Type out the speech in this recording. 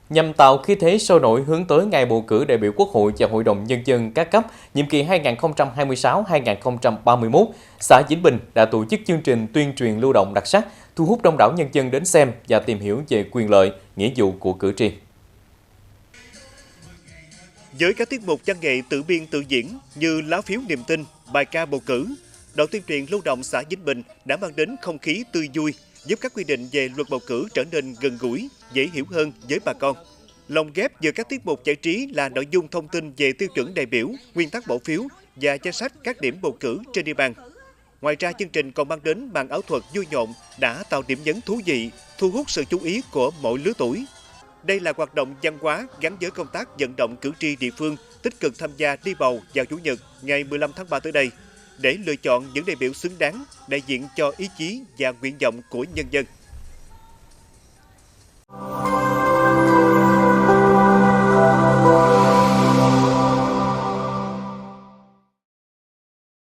Nhằm tạo khí thế sôi nổi hướng tới ngày bầu cử đại biểu Quốc hội và Hội đồng Nhân dân các cấp nhiệm kỳ 2026-2031, xã Vĩnh Bình đã tổ chức chương trình tuyên truyền lưu động đặc sắc, thu hút đông đảo nhân dân đến xem và tìm hiểu về quyền lợi, nghĩa vụ của cử tri. Với các tiết mục văn nghệ tự biên tự diễn như lá phiếu niềm tin, bài ca bầu cử, đoàn tuyên truyền lưu động xã Vĩnh Bình đã mang đến không khí tươi vui, giúp các quy định về luật bầu cử trở nên gần gũi, dễ hiểu hơn với bà con. Lồng ghép giữa các tiết mục giải trí là nội dung thông tin về tiêu chuẩn đại biểu, nguyên tắc bỏ phiếu và danh sách các điểm bầu cử trên địa bàn. Ngoài ra, chương trình còn mang đến màn ảo thuật vui nhộn đã tạo điểm nhấn thú vị, thu hút sự chú ý của mọi lứa tuổi. Đây là hoạt động văn hóa gắn với công tác vận động cử tri địa phương tích cực tham gia đi bầu vào Chủ nhật ngày 15 tháng 3 tới đây, để lựa chọn những đại biểu xứng đáng đại diện cho ý chí và nguyện vọng của nhân dân.